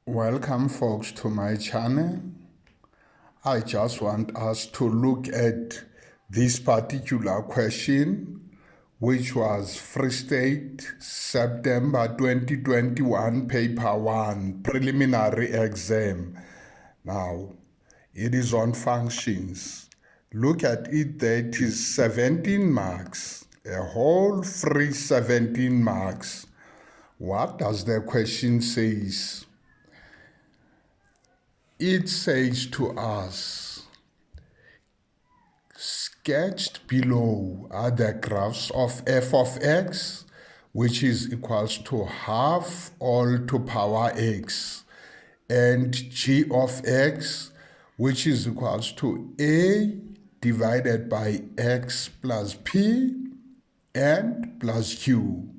Welcome folks to my channel. I just want us to look at this particular question, which was Free State September 2021 paper 1 preliminary exam. Now it is on functions. Look at it, that is 17 marks, a whole free 17 marks. What does the question says? It says to us, sketched below are the graphs of f of x, which is equals to half all to power x, and g of x, which is equals to a divided by x plus p and plus q.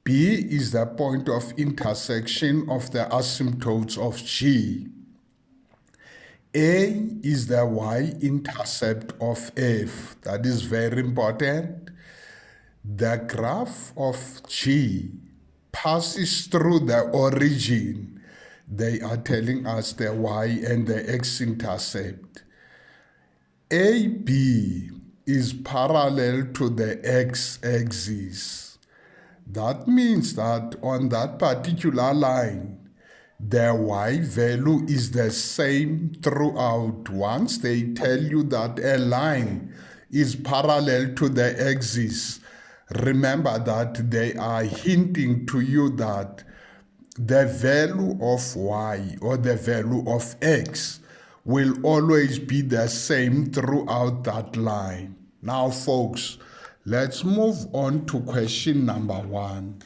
B is the point of intersection of the asymptotes of G. A is the y-intercept of F. That is very important. The graph of G passes through the origin. They are telling us the y and the x-intercept. AB is parallel to the x-axis. That means that on that particular line, the y value is the same throughout. Once they tell you that a line is parallel to the axis, remember that they are hinting to you that the value of y or the value of x will always be the same throughout that line. Now, folks, let's move on to question number 1.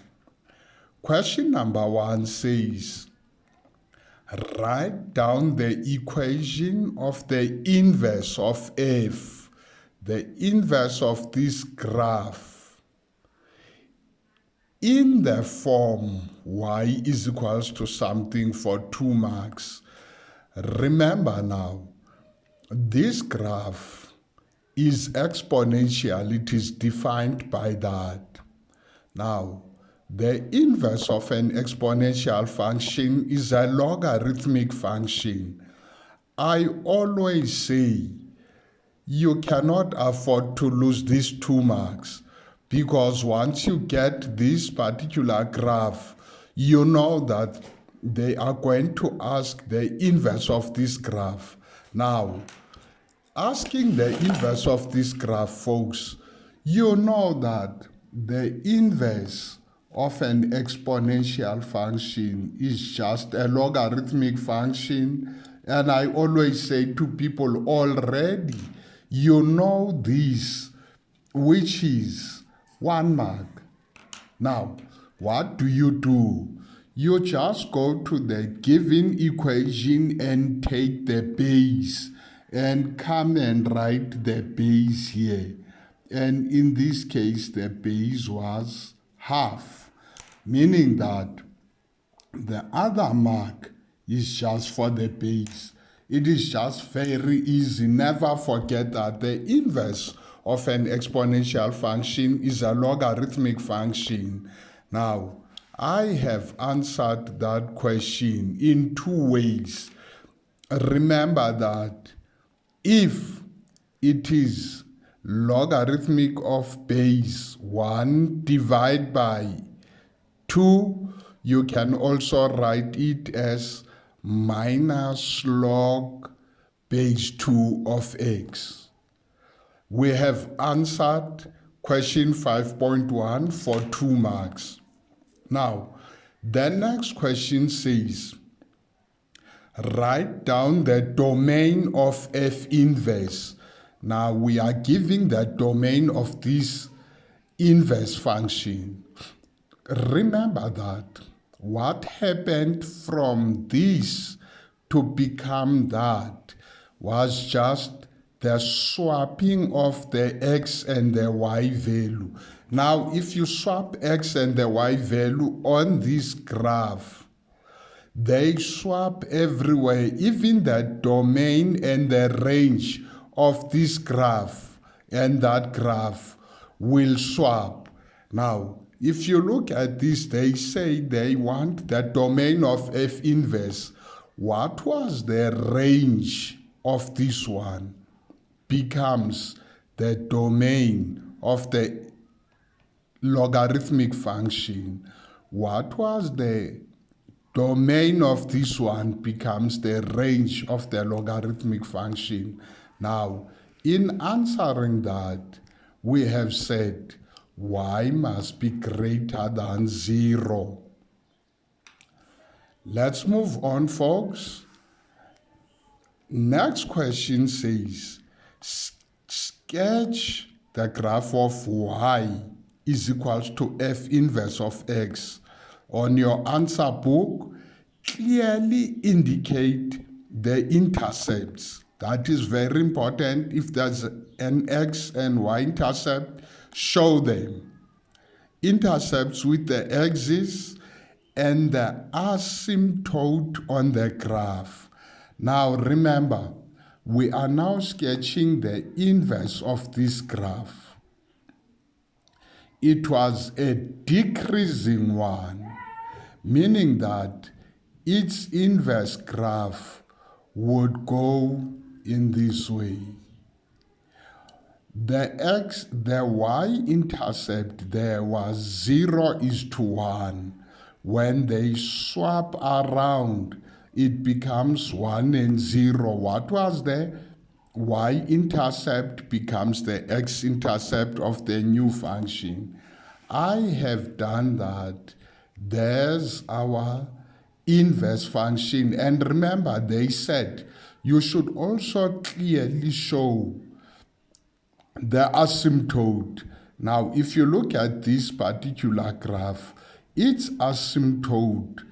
Question number 1 says, write down the equation of the inverse of f, the inverse of this graph, in the form y is equals to something for 2 marks. Remember now, this graph is exponential. It is defined by that. Now, the inverse of an exponential function is a logarithmic function. I always say you cannot afford to lose these 2 marks, because once you get this particular graph, you know that they are going to ask the inverse of this graph. Now, asking the inverse of this graph, folks, you know that the inverse of an exponential function is just a logarithmic function. And I always say to people already, you know this, which is 1 mark. Now, what do? You just go to the given equation and take the base and come and write the base here. And in this case, the base was half, meaning that the other mark is just for the base. It is just very easy. Never forget that the inverse of an exponential function is a logarithmic function. Now, I have answered that question in 2 ways. Remember that if it is logarithmic of base 1 divided by 2, you can also write it as minus log base 2 of x. We have answered question 5.1 for 2 marks. Now, the next question says, write down the domain of f inverse. Now, we are giving the domain of this inverse function. Remember that what happened from this to become that was just the swapping of the x and the y value. Now, if you swap x and the y value on this graph, they swap everywhere, even the domain and the range of this graph and that graph will swap. Now, if you look at this, they say they want the domain of F inverse. What was the range of this one? Becomes the domain of the logarithmic function. What was the domain of this one becomes the range of the logarithmic function. Now, in answering that, we have said y must be greater than 0. Let's move on, folks. Next question says, sketch the graph of y is equals to f inverse of x. On your answer book, clearly indicate the intercepts. That is very important. If there's an x and y intercept, show them. Intercepts with the axis and the asymptote on the graph. Now remember, we are now sketching the inverse of this graph. It was a decreasing one, meaning that its inverse graph would go in this way. The y-intercept there was 0:1. When they swap around, it becomes 1 and 0. What was the y-intercept becomes the x-intercept of the new function. I have done that. There's our inverse function. And remember, they said you should also clearly show the asymptote. Now, if you look at this particular graph, its asymptote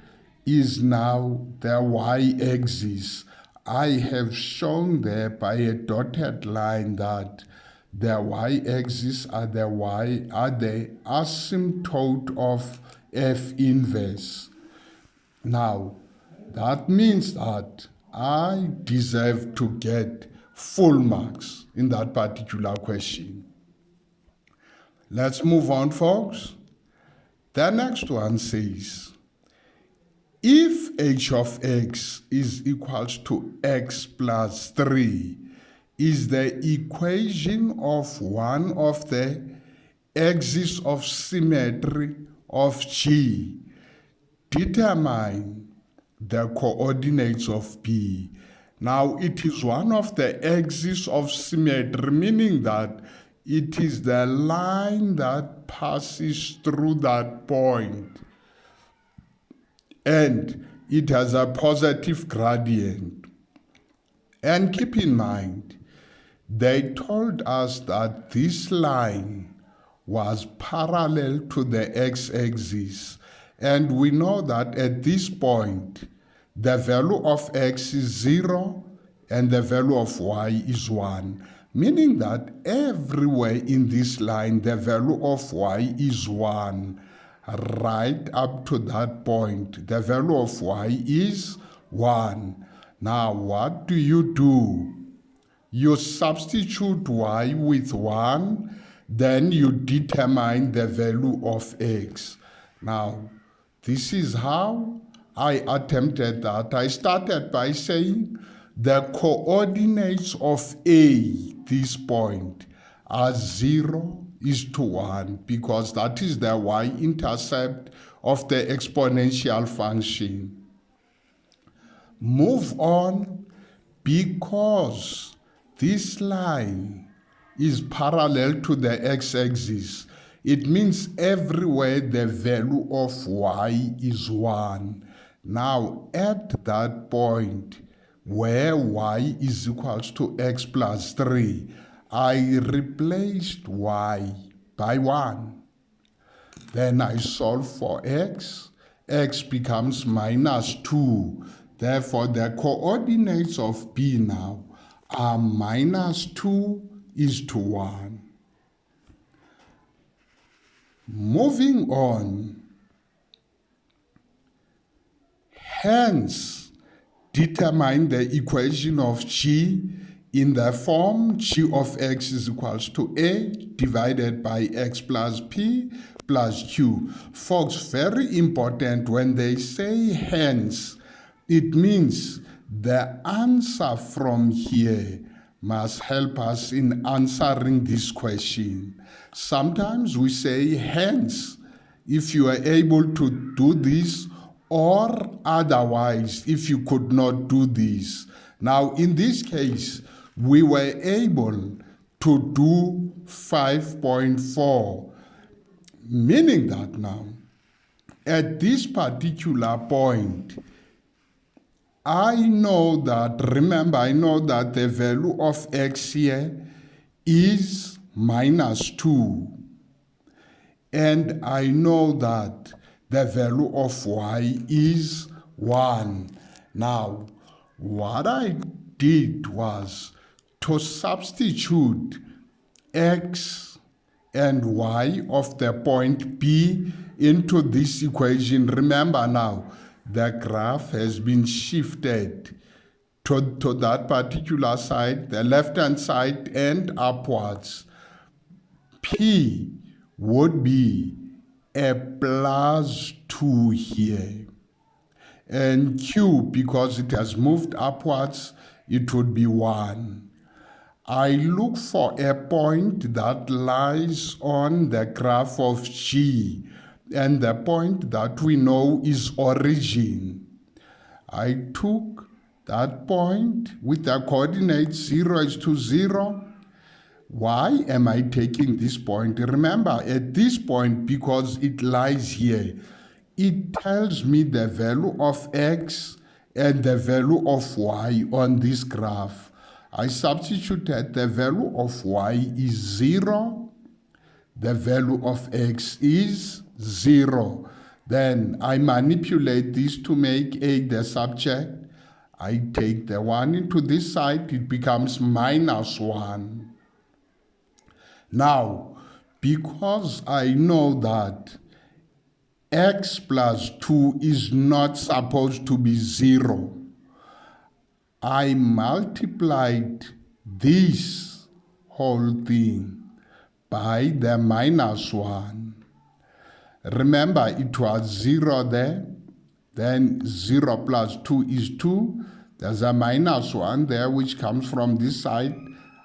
is now the y-axis. I have shown there by a dotted line that the y-axis are the asymptote of f inverse. Now, that means that I deserve to get full marks in that particular question. Let's move on, folks. The next one says, if h of x is equals to x plus 3, is the equation of one of the axes of symmetry of G. Determine the coordinates of P. Now, it is one of the axes of symmetry, meaning that it is the line that passes through that point. And it has a positive gradient. And keep in mind, they told us that this line was parallel to the x-axis. And we know that at this point, the value of x is 0 and the value of y is 1. Meaning that everywhere in this line, the value of y is 1. Right up to that point, the value of y is 1. Now, what do? You substitute y with 1, then you determine the value of x. Now, this is how I attempted that. I started by saying the coordinates of A, this point, are 0:1, because that is the y-intercept of the exponential function. Move on, because this line is parallel to the x-axis. It means everywhere the value of y is 1. Now, at that point where y is equals to x plus 3, I replaced y by 1. Then I solve for x. X becomes -2. Therefore, the coordinates of B now are -2:1. Moving on. Hence, determine the equation of G in the form g of x is equals to a divided by x plus p plus q. Folks, very important, when they say hence, it means the answer from here must help us in answering this question. Sometimes we say hence if you are able to do this, or otherwise if you could not do this. Now in this case, we were able to do 5.4, meaning that now at this particular point, I know that, remember, I know that the value of x here is minus 2. And I know that the value of y is 1. Now, what I did was to substitute x and y of the point B into this equation. Remember now, the graph has been shifted to that particular side, the left-hand side, and upwards. P would be a plus 2 here. And Q, because it has moved upwards, it would be 1. I look for a point that lies on the graph of G, and the point that we know is origin. I took that point with the coordinates 0 is to 0. Why am I taking this point? Remember, at this point, because it lies here, it tells me the value of x and the value of y on this graph. I substituted the value of y is 0, the value of x is 0. Then I manipulate this to make a the subject. I take the 1 into this side, it becomes minus 1. Now, because I know that x plus 2 is not supposed to be 0, I multiplied this whole thing by the minus 1. Remember, it was 0 there, then 0 plus 2 is 2. There's a minus 1 there, which comes from this side.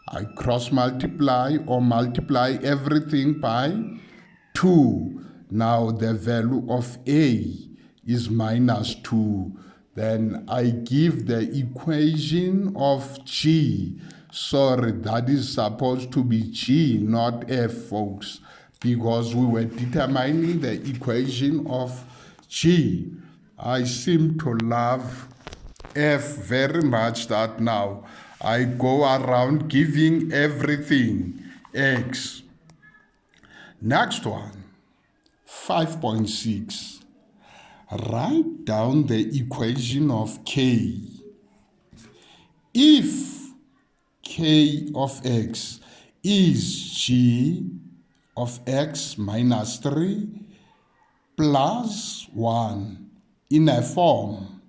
I cross multiply or multiply everything by 2. Now the value of a is minus 2. Then I give the equation of G. Sorry, that is supposed to be G, not F, folks, because we were determining the equation of G. I seem to love F very much that now I go around giving everything X. Next one, 5.6. Write down the equation of K. If K of X is G of X minus 3 plus 1 in a form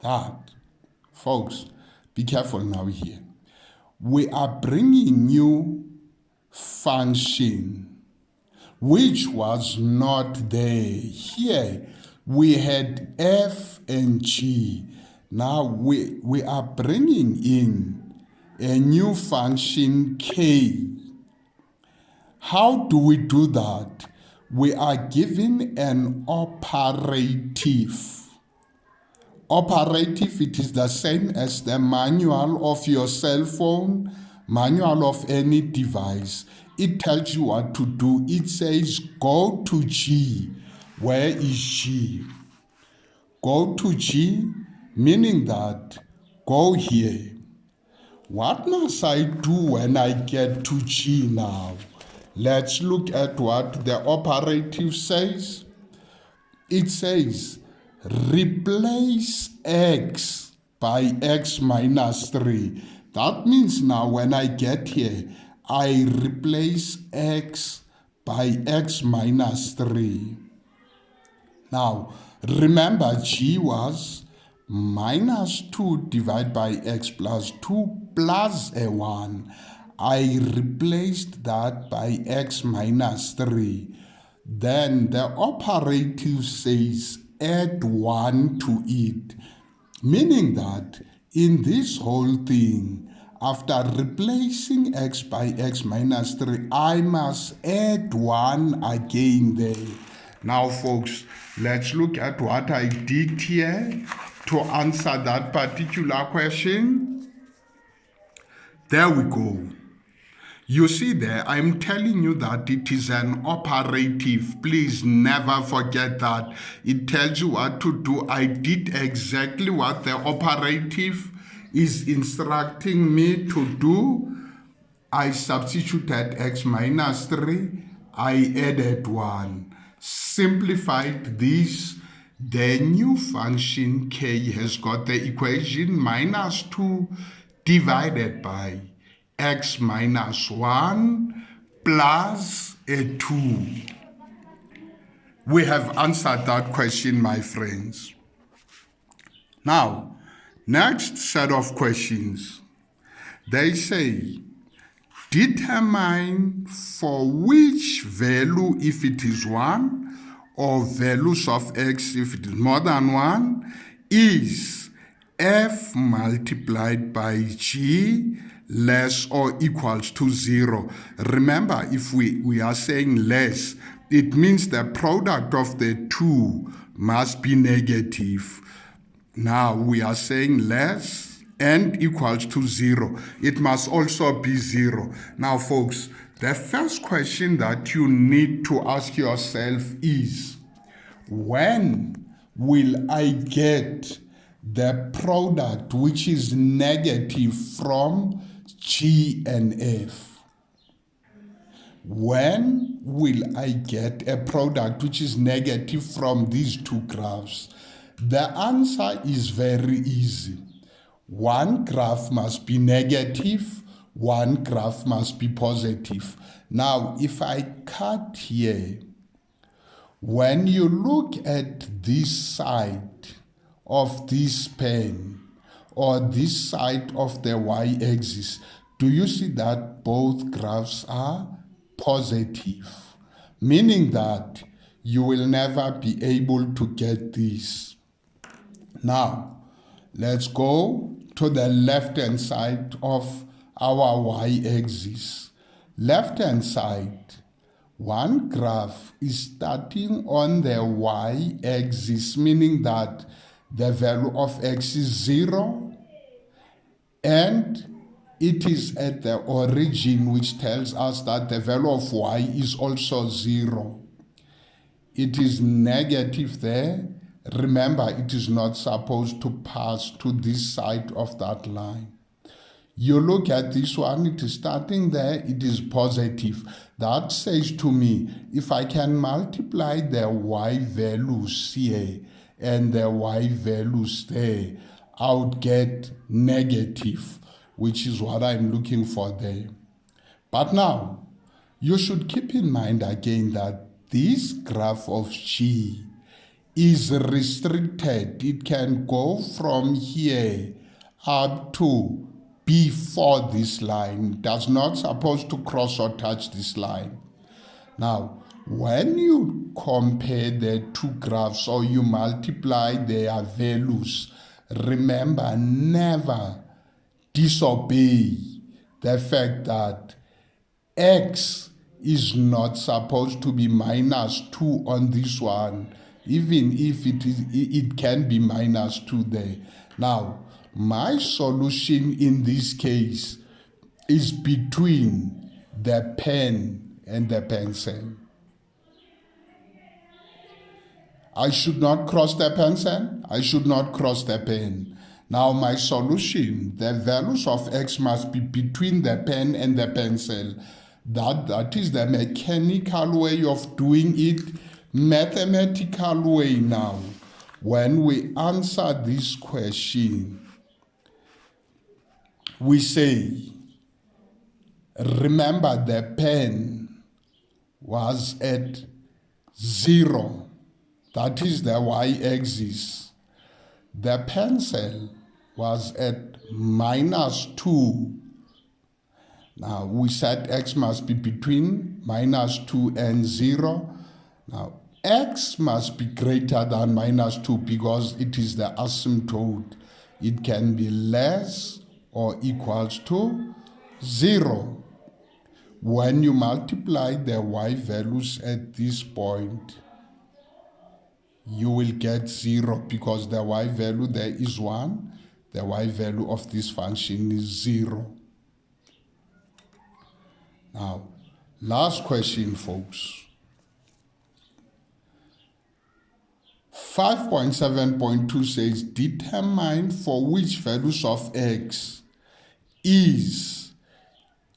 that, folks, be careful now here. We are bringing new function which was not there. Here we had f and g. Now we are bringing in a new function k. How do we do that? We are given an operative. Operative, it is the same as the manual of your cell phone, manual of any device. It tells you what to do. It says go to G. Where is G? Go to G, meaning that go here. What must I do when I get to G now? Let's look at what the operative says. It says replace x by x minus 3. That means now when I get here, I replace x by x minus 3. Now, remember G was minus 2 divided by x plus 2 plus a 1. I replaced that by x minus 3. Then the operative says add 1 to it, meaning that in this whole thing, after replacing x by x minus 3, I must add 1 again there. Now, folks, let's look at what I did here to answer that particular question. There we go. You see there, I'm telling you that it is an operative. Please never forget that. It tells you what to do. I did exactly what the operative is instructing me to do. I substituted x minus 3. I added 1. Simplified this. The new function k has got the equation minus 2 divided by x minus 1 plus a 2. We have answered that question, my friends. Now, next set of questions. They say, determine for which value, if it is 1, or values of x if it is more than 1, is f multiplied by g less or equals to 0. Remember, if we are saying less, it means the product of the two must be negative. Now we are saying less and equals to 0. It must also be 0. Now, folks, the first question that you need to ask yourself is, when will I get the product which is negative from G and F? When will I get a product which is negative from these two graphs? The answer is very easy. One graph must be negative, one graph must be positive. Now, if I cut here, when you look at this side of this pen or this side of the y-axis, do you see that both graphs are positive? Meaning that you will never be able to get this. Now, let's go to the left-hand side of our y-axis. Left-hand side, one graph is starting on the y-axis, meaning that the value of x is 0, and it is at the origin, which tells us that the value of y is also 0. It is negative there. Remember, it is not supposed to pass to this side of that line. You look at this one, it is starting there, it is positive. That says to me, if I can multiply the y values here and the y values there, I would get negative, which is what I'm looking for there. But now, you should keep in mind again that this graph of G is restricted. It can go from here up to before this line. Does not supposed to cross or touch this line. Now, when you compare the two graphs or you multiply their values, remember, never disobey the fact that x is not supposed to be minus 2 on this one, even if it can be minus 2 there. Now, my solution in this case is between the pen and the pencil. I should not cross the pencil. I should not cross the pen. Now my solution, the values of x must be between the pen and the pencil. That is the mechanical way of doing it. Mathematical way now. When we answer this question, we say, remember the pen was at 0. That is the y-axis. the pencil was at -2. Now, we said x must be between -2 and 0. Now, x must be greater than -2 because it is the asymptote. It can be less or equals to 0. When you multiply the y values at this point, you will get 0 because the y value there is 1. The y value of this function is 0. Now, last question, folks. 5.7.2 says, determine for which values of x is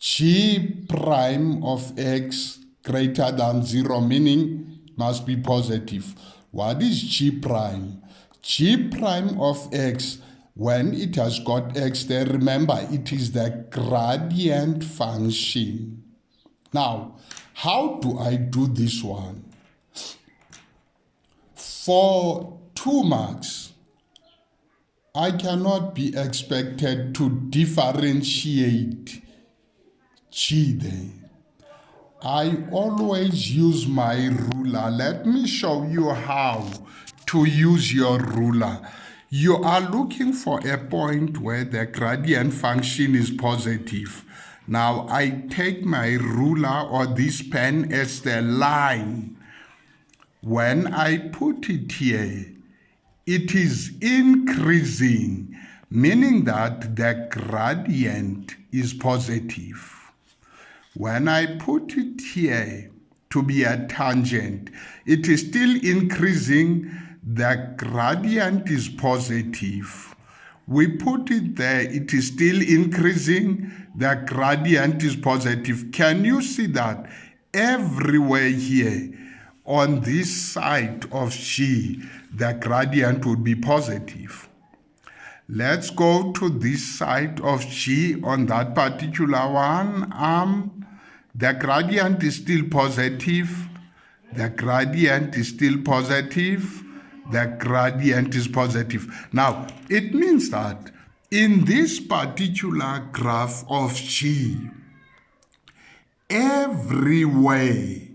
g prime of x greater than 0, meaning must be positive. What is g prime? G prime of x, when it has got x there, remember it is the gradient function. Now, how do I do this one? For 2 marks, I cannot be expected to differentiate g there. I always use my ruler. Let me show you how to use your ruler. You are looking for a point where the gradient function is positive. Now I take my ruler or this pen as the line. When I put it here, it is increasing, meaning that the gradient is positive. When I put it here to be a tangent, it is still increasing, the gradient is positive. We put it there, it is still increasing, the gradient is positive. Can you see that? Everywhere here, on this side of G, the gradient would be positive. Let's go to this side of G on that particular one. The gradient is still positive. The gradient is still positive. The gradient is positive. Now, it means that in this particular graph of G, everywhere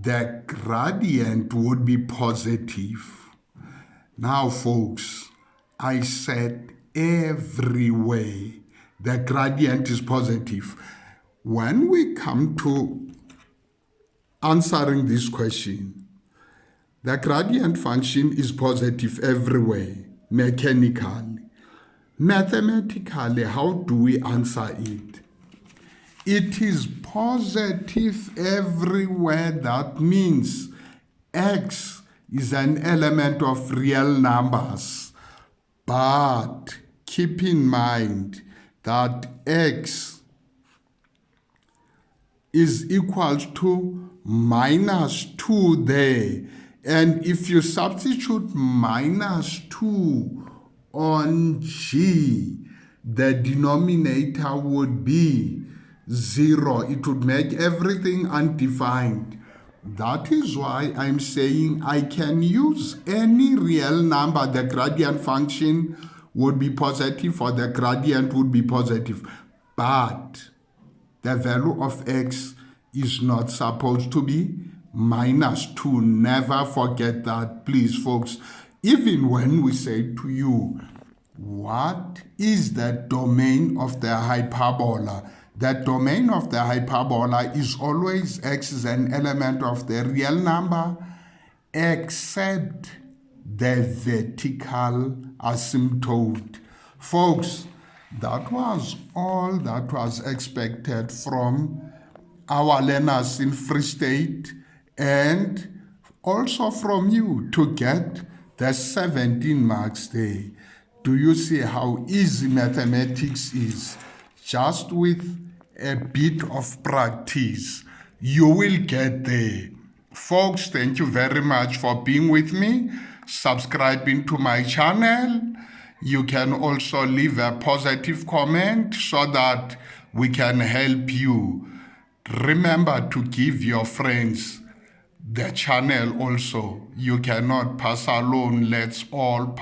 the gradient would be positive. Now, folks, I said everywhere the gradient is positive. When we come to answering this question, the gradient function is positive everywhere, mechanically. Mathematically, how do we answer it? It is positive everywhere. That means x is an element of real numbers. But keep in mind that x is equal to -2 there. And if you substitute -2 on G, the denominator would be 0. It would make everything undefined. That is why I'm saying I can use any real number. The gradient function would be positive or the gradient would be positive. But the value of x is not supposed to be -2. Never forget that, please, folks. Even when we say to you, what is the domain of the hyperbola? The domain of the hyperbola is always x is an element of the real number except the vertical asymptote. Folks, that was all that was expected from our learners in Free State and also from you to get the 17 marks there. Do you see how easy mathematics is? Just with a bit of practice, you will get there. Folks, thank you very much for being with me, subscribing to my channel. You can also leave a positive comment so that we can help you. Remember to give your friends the channel also. You cannot pass alone. Let's all pass.